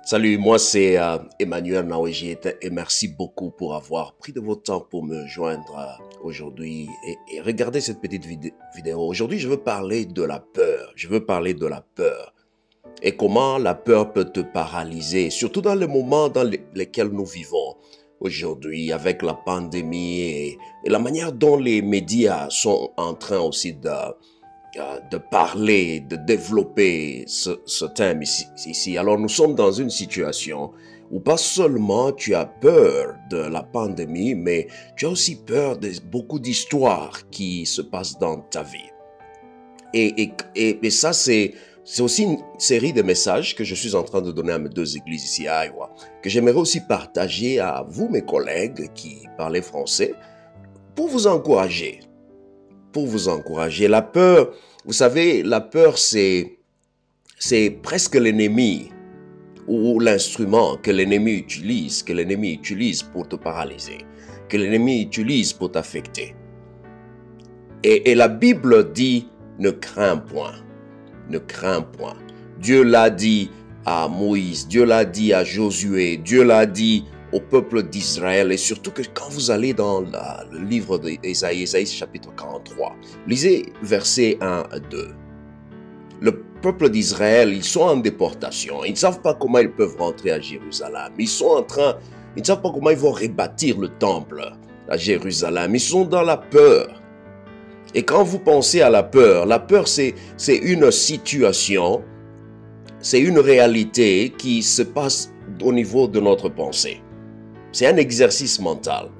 Salut, moi c'est Emmanuel Naouéji et merci beaucoup pour avoir pris de votre temps pour me joindre aujourd'hui et regarder cette petite vidéo. Aujourd'hui, je veux parler de la peur. Je veux parler de la peur et comment la peur peut te paralyser, surtout dans les moments dans lesquels nous vivons aujourd'hui avec la pandémie et la manière dont les médias sont en train aussi de parler, de développer ce thème ici. Alors nous sommes dans une situation où pas seulement tu as peur de la pandémie, mais tu as aussi peur de beaucoup d'histoires qui se passent dans ta vie. Et ça, c'est aussi une série de messages que je suis en train de donner à mes deux églises ici à Iowa, que j'aimerais aussi partager à vous, mes collègues qui parlez français, pour vous encourager. Pour vous encourager. La peur, vous savez, la peur, c'est presque l'ennemi ou l'instrument que l'ennemi utilise pour te paralyser, que l'ennemi utilise pour t'affecter. Et la Bible dit, ne crains point, ne crains point. Dieu l'a dit à Moïse, Dieu l'a dit à Josué, Dieu l'a dit au peuple d'Israël, et surtout que quand vous allez dans le livre d'Ésaïe, Ésaïe chapitre 43, lisez versets 1 à 2. Le peuple d'Israël, ils sont en déportation, ils ne savent pas comment ils peuvent rentrer à Jérusalem, ils ne savent pas comment ils vont rebâtir le temple à Jérusalem, ils sont dans la peur. Et quand vous pensez à la peur c'est une situation, c'est une réalité qui se passe au niveau de notre pensée. C'est un exercice mental.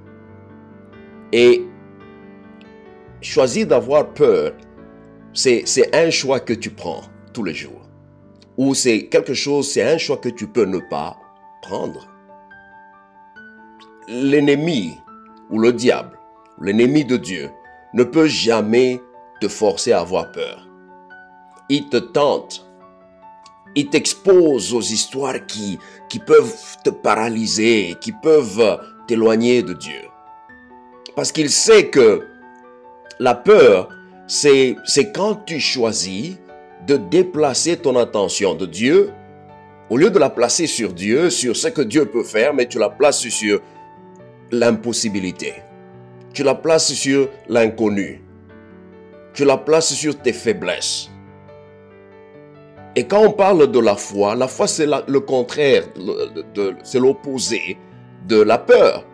Et choisir d'avoir peur, c'est un choix que tu prends tous les jours. Ou c'est un choix que tu peux ne pas prendre. L'ennemi ou le diable, l'ennemi de Dieu, ne peut jamais te forcer à avoir peur. Il te tente. Il t'expose aux histoires qui peuvent te paralyser, qui peuvent t'éloigner de Dieu. Parce qu'il sait que la peur, c'est quand tu choisis de déplacer ton attention de Dieu, au lieu de la placer sur Dieu, sur ce que Dieu peut faire, mais tu la places sur l'impossibilité. Tu la places sur l'inconnu. Tu la places sur tes faiblesses. Et quand on parle de la foi c'est le contraire, c'est l'opposé de la peur.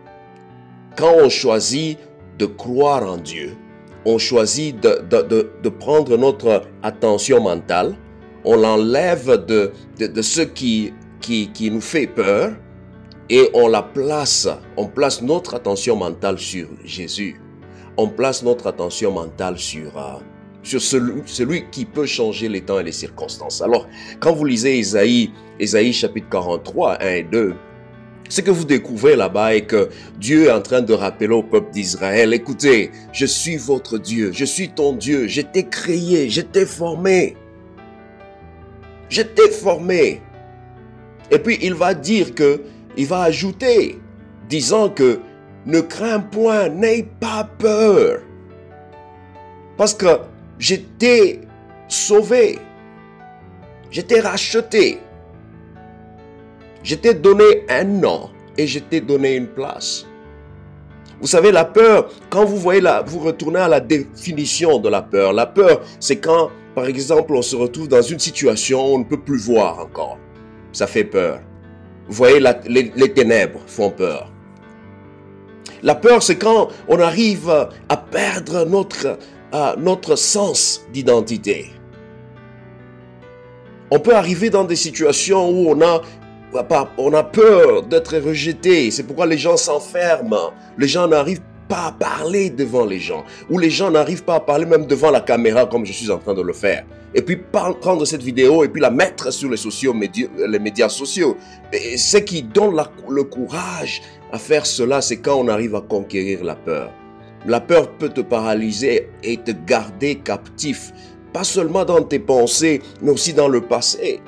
Quand on choisit de croire en Dieu, on choisit de prendre notre attention mentale, on l'enlève de ce qui nous fait peur et on place notre attention mentale sur Jésus. On place notre attention mentale sur celui qui peut changer les temps et les circonstances. Alors, quand vous lisez Ésaïe chapitre 43, 1 et 2, ce que vous découvrez là-bas est que Dieu est en train de rappeler au peuple d'Israël, écoutez, je suis votre Dieu, je suis ton Dieu, je t'ai créé, je t'ai formé. Je t'ai formé. Et puis il va ajouter, disant que ne crains point, n'aie pas peur. Parce que je t'ai sauvé. Je t'ai racheté. Je t'ai donné un nom et je t'ai donné une place. Vous savez, la peur, quand vous retournez à la définition de la peur, c'est quand, par exemple, on se retrouve dans une situation où on ne peut plus voir encore. Ça fait peur. Vous voyez, les ténèbres font peur. La peur, c'est quand on arrive à perdre notre sens d'identité. On peut arriver dans des situations où on a peur d'être rejeté. C'est pourquoi les gens s'enferment. Les gens n'arrivent pas à parler devant les gens. Ou les gens n'arrivent pas à parler même devant la caméra comme je suis en train de le faire. Et puis prendre cette vidéo et puis la mettre sur les médias sociaux. Et ce qui donne le courage à faire cela, c'est quand on arrive à conquérir la peur. La peur peut te paralyser et te garder captif, pas seulement dans tes pensées, mais aussi dans le passé.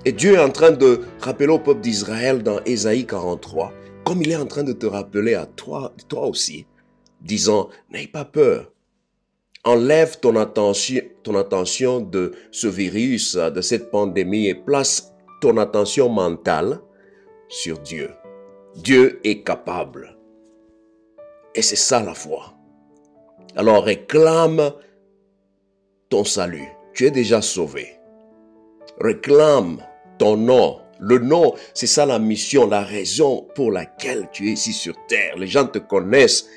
Et Dieu est en train de rappeler au peuple d'Israël dans Ésaïe 43, comme il est en train de te rappeler à toi aussi, disant, n'aie pas peur. Enlève ton attention de ce virus, de cette pandémie et place ton attention mentale sur Dieu. Dieu est capable. Et c'est ça la foi. Alors réclame ton salut. Tu es déjà sauvé. Réclame ton nom. Le nom, c'est ça la mission, la raison pour laquelle tu es ici sur terre. Les gens te connaissent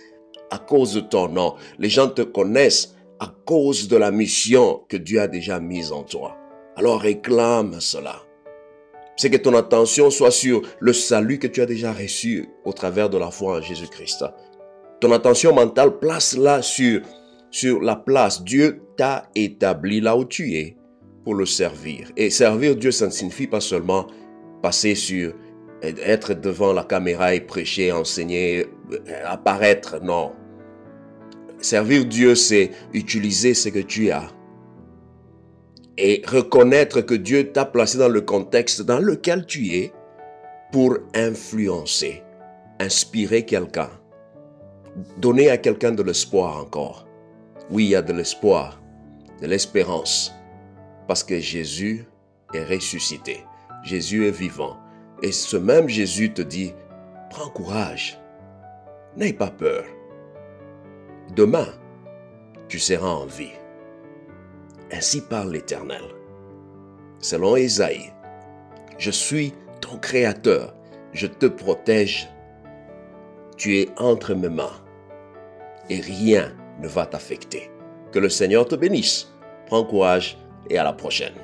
à cause de ton nom. Les gens te connaissent à cause de la mission que Dieu a déjà mise en toi. Alors réclame cela. C'est que ton attention soit sur le salut que tu as déjà reçu au travers de la foi en Jésus-Christ. Ton attention mentale, place-la sur la place. Dieu t'a établi là où tu es pour le servir. Et servir Dieu, ça ne signifie pas seulement passer être devant la caméra et prêcher, enseigner, apparaître, non. Servir Dieu, c'est utiliser ce que tu as et reconnaître que Dieu t'a placé dans le contexte dans lequel tu es pour influencer, inspirer quelqu'un, donner à quelqu'un de l'espoir encore. Oui, il y a de l'espoir, de l'espérance, parce que Jésus est ressuscité, Jésus est vivant. Et ce même Jésus te dit, prends courage, n'aie pas peur. Demain, tu seras en vie. Ainsi parle l'Éternel. Selon Ésaïe, je suis ton Créateur, je te protège. Tu es entre mes mains et rien ne va t'affecter. Que le Seigneur te bénisse. Prends courage et à la prochaine.